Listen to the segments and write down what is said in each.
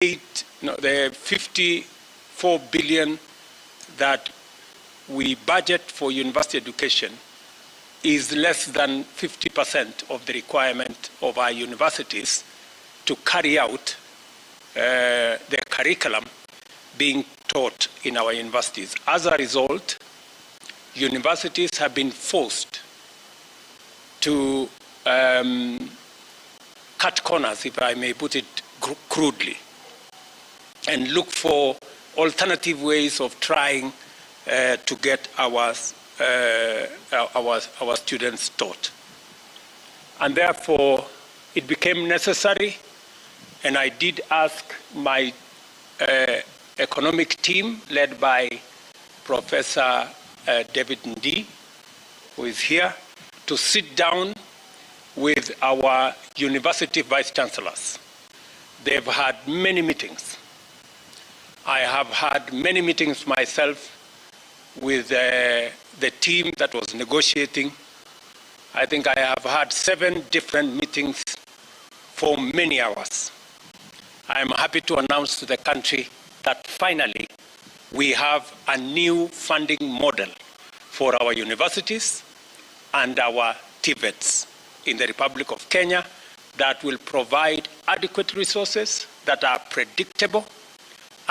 the 54 billion that we budget for university education is less than 50% of the requirement of our universities to carry out the curriculum being taught in our universities. As a result, universities have been forced to cut corners, if I may put it crudely, and look for alternative ways of trying to get our students taught. And therefore, it became necessary, and I did ask my economic team, led by Professor David Ndi, who is here, to sit down with our university vice-chancellors. They've had many meetings. I have had many meetings myself with the team that was negotiating. I think I have had 7 different meetings for many hours. I am happy to announce to the country that finally we have a new funding model for our universities and our TVETs in the Republic of Kenya that will provide adequate resources that are predictable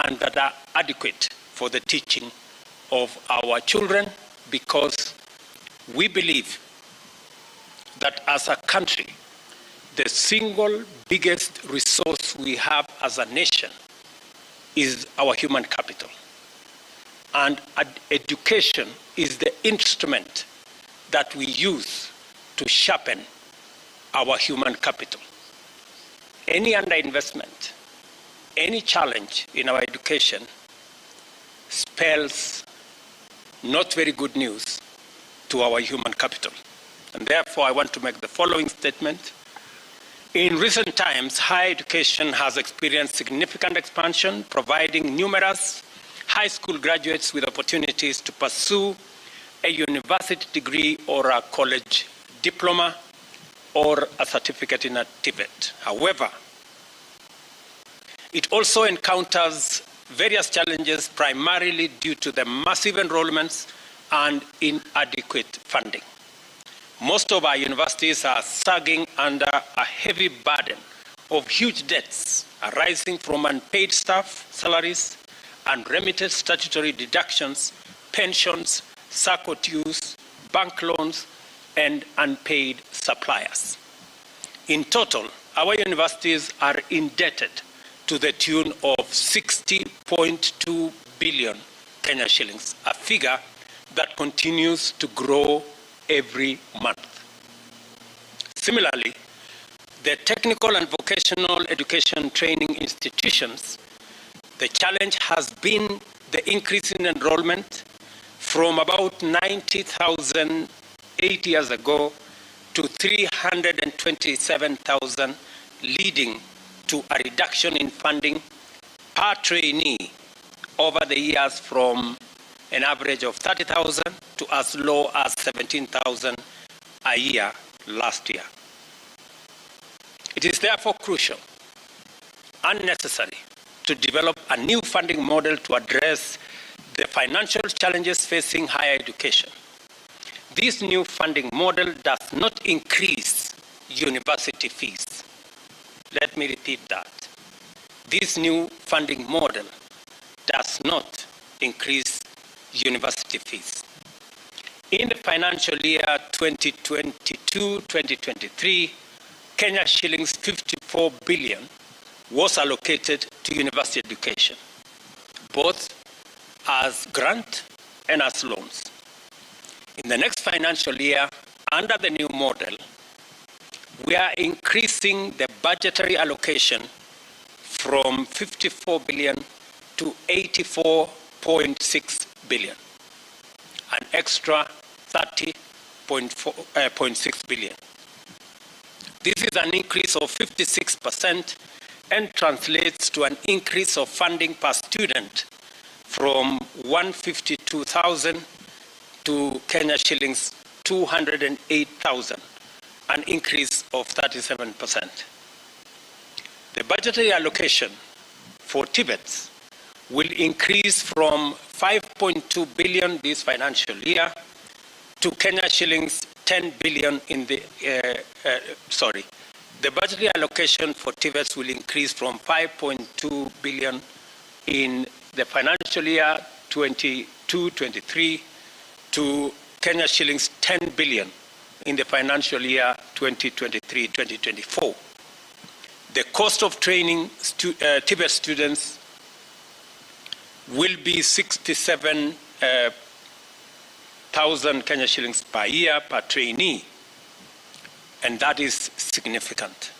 and that are adequate for the teaching of our children, because we believe that as a country, the single biggest resource we have as a nation is our human capital. And education is the instrument that we use to sharpen our human capital. Any underinvestment, any challenge in our education spells not very good news to our human capital. And therefore, I want to make the following statement. In recent times, higher education has experienced significant expansion, providing numerous high school graduates with opportunities to pursue a university degree or a college diploma or a certificate in a TVET. However, it also encounters various challenges, primarily due to the massive enrollments and inadequate funding. Most of our universities are sagging under a heavy burden of huge debts arising from unpaid staff salaries, unremitted statutory deductions, pensions, SACCO dues, bank loans, and unpaid suppliers. In total, our universities are indebted to the tune of 60.2 billion Kenya shillings, a figure that continues to grow every month. Similarly, the technical and vocational education training institutions, the challenge has been the increase in enrollment from about 90,000 8 years ago to 327,000, leading to a reduction in funding per trainee over the years from an average of 30,000 to as low as 17,000 a year last year. It is therefore crucial and necessary to develop a new funding model to address the financial challenges facing higher education. This new funding model does not increase university fees. Let me repeat that. This new funding model does not increase university fees. In the financial year 2022-2023, Kenya shillings 54 billion was allocated to university education, both as grant and as loans. In the next financial year, under the new model, we are increasing the budgetary allocation from 54 billion to 84.6 billion, an extra 30.6 billion. This is an increase of 56% and translates to an increase of funding per student from 152,000 to Kenya shillings 208,000, an increase of 37%. The budgetary allocation for Tibet will increase from 5.2 billion this financial year to Kenya shillings 10 billion in the, the budgetary allocation for Tibet will increase from 5.2 billion in the financial year 22-23 to Kenya shillings 10 billion in the financial year 2023-2024. The cost of training Tibet students will be 67,000 Kenya shillings per year per trainee, and that is significant.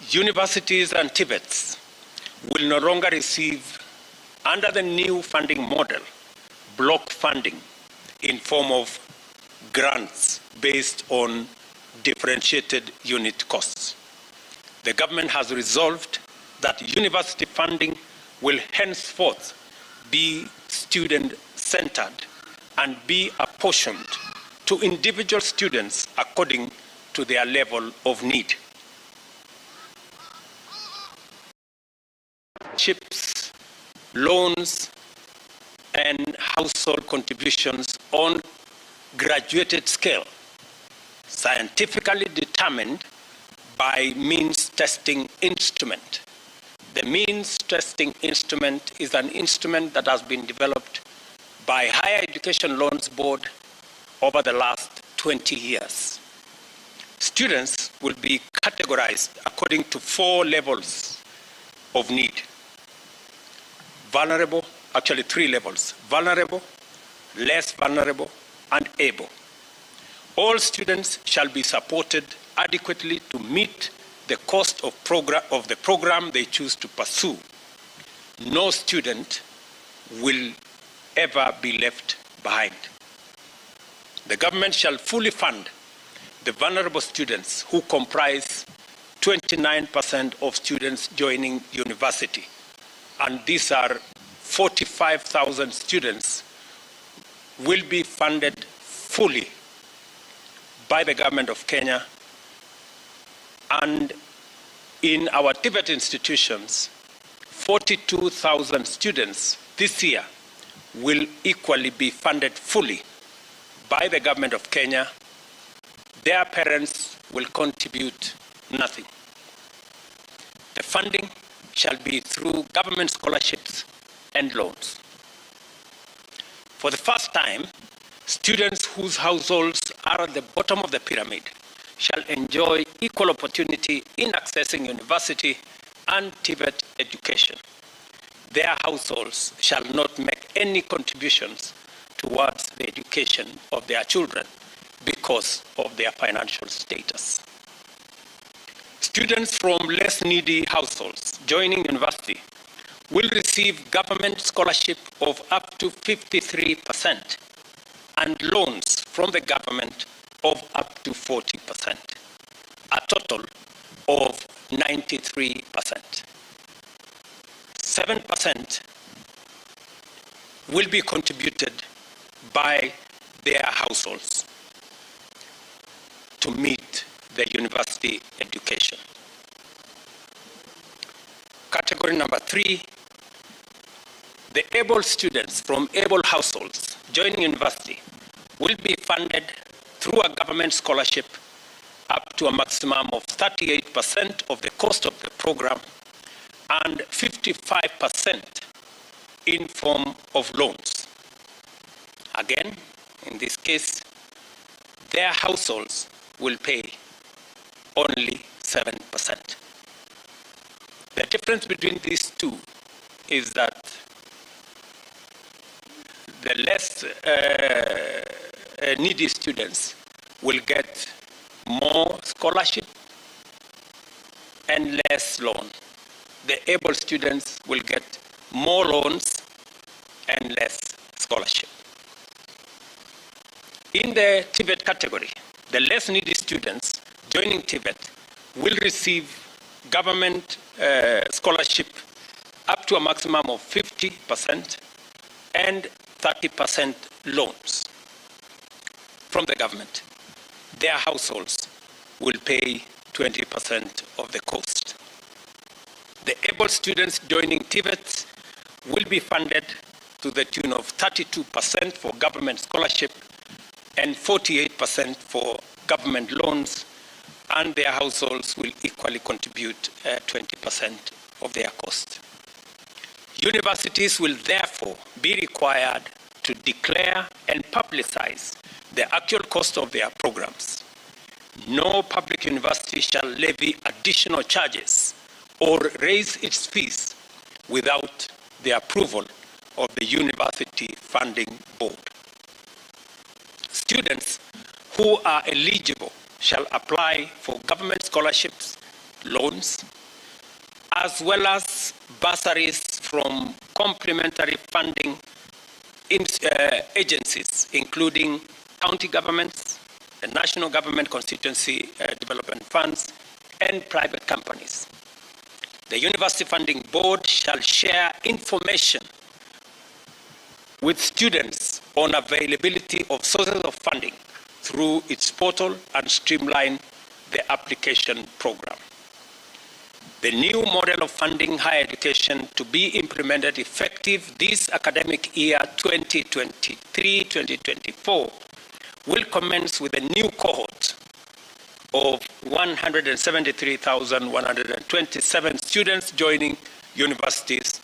Universities and Tibets will no longer receive, under the new funding model, block funding in form of grants based on differentiated unit costs. The government has resolved that university funding will henceforth be student-centered and be apportioned to individual students according to their level of need. Scholarships, loans, and household contributions on graduated scale, scientifically determined by means testing instrument. The means testing instrument is an instrument that has been developed by Higher Education Loans Board over the last 20 years. Students will be categorized according to 4 levels of need. Vulnerable, actually 3 levels: vulnerable, less vulnerable, and able. All students shall be supported adequately to meet the cost of the program they choose to pursue. No student will ever be left behind. The government shall fully fund the vulnerable students, who comprise 29% of students joining university. And these are 45,000 students will be funded fully by the government of Kenya. And in our Tibet institutions, 42,000 students this year will equally be funded fully by the government of Kenya. Their parents will contribute nothing. The funding shall be through government scholarships and loans. For the first time, students whose households are at the bottom of the pyramid shall enjoy equal opportunity in accessing university and Tibet education. Their households shall not make any contributions towards the education of their children because of their financial status. Students from less needy households joining university will receive government scholarship of up to 53% and loans from the government of up to 40%, a total of 93%. 7% will be contributed by their households to meet the university education. Category number 3, the able students from able households joining university will be funded through a government scholarship up to a maximum of 38% of the cost of the program and 55% in form of loans. Again, in this case, their households will pay only 7%. The difference between these two is that the less needy students will get more scholarship and less loan. The able students will get more loans and less scholarship. In the Tibet category, the less needy students joining Tibet will receive government scholarship up to a maximum of 50% and 30% loans from the government. Their households will pay 20% of the cost. The able students joining TVETs will be funded to the tune of 32% for government scholarship and 48% for government loans, and their households will equally contribute 20% of their cost. Universities will therefore be required to declare and publicize the actual cost of their programs. No public university shall levy additional charges or raise its fees without the approval of the University Funding Board. Students who are eligible shall apply for government scholarships, loans, as well as bursaries from complementary funding agencies, including county governments, the national government constituency development funds, and private companies. The University Funding Board shall share information with students on availability of sources of funding through its portal and streamline the application program. The new model of funding higher education to be implemented effective this academic year 2023-2024 will commence with a new cohort of 173,127 students joining universities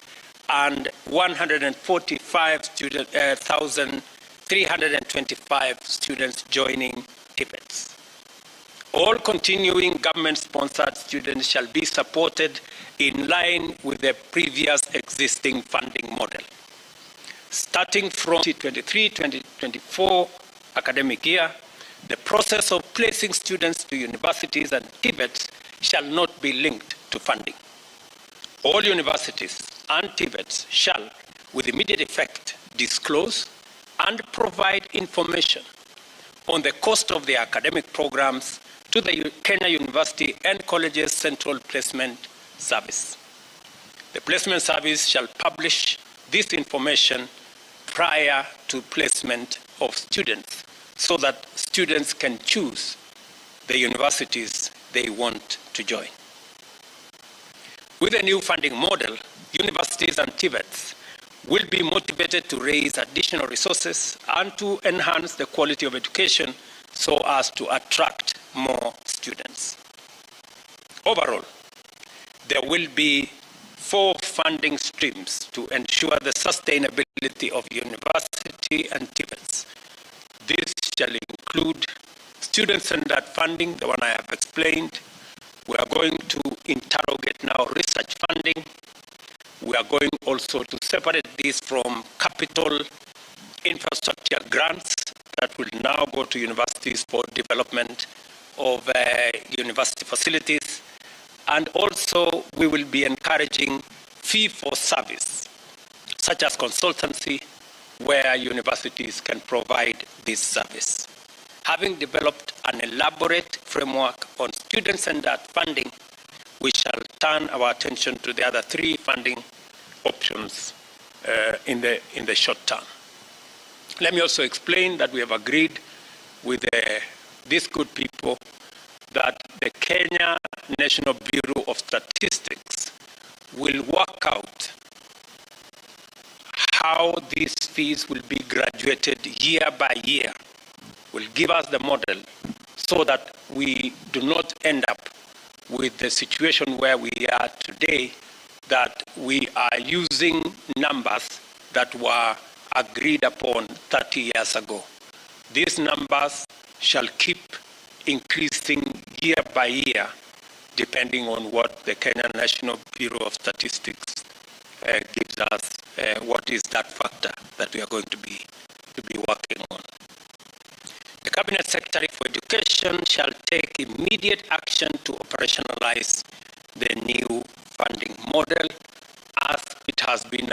and 145,325 students joining TVETs. All continuing government-sponsored students shall be supported in line with the previous existing funding model. Starting from 2023-2024 academic year, the process of placing students to universities and TVETs shall not be linked to funding. All universities and TVETs shall, with immediate effect, disclose and provide information on the cost of their academic programs to the Kenya University and Colleges Central Placement Service. The Placement Service shall publish this information prior to placement of students so that students can choose the universities they want to join. With the new funding model, universities and TVETs will be motivated to raise additional resources and to enhance the quality of education so as to attract more students. Overall, there will be 4 funding streams to ensure the sustainability of university and TVETs. This shall include student-centered funding, the one I have explained. We are going to interrogate now research funding. We are going also to separate this from capital infrastructure grants that will now go to universities for development of university facilities. And also we will be encouraging fee for service, such as consultancy, where universities can provide this service. Having developed an elaborate framework on student-centered funding, we shall turn our attention to the other 3 funding options in the short term. Let me also explain that we have agreed with these good people that the Kenya National Bureau of Statistics will work out how these fees will be graduated year by year, will give us the model so that we do not end up with the situation where we are today, that we are using numbers that were agreed upon 30 years ago. These numbers shall keep increasing year by year, depending on what the Kenya National Bureau of Statistics gives us, what is that factor that we are going to be working on. The Cabinet Secretary for Education shall take immediate action to operationalize the new funding model as it has been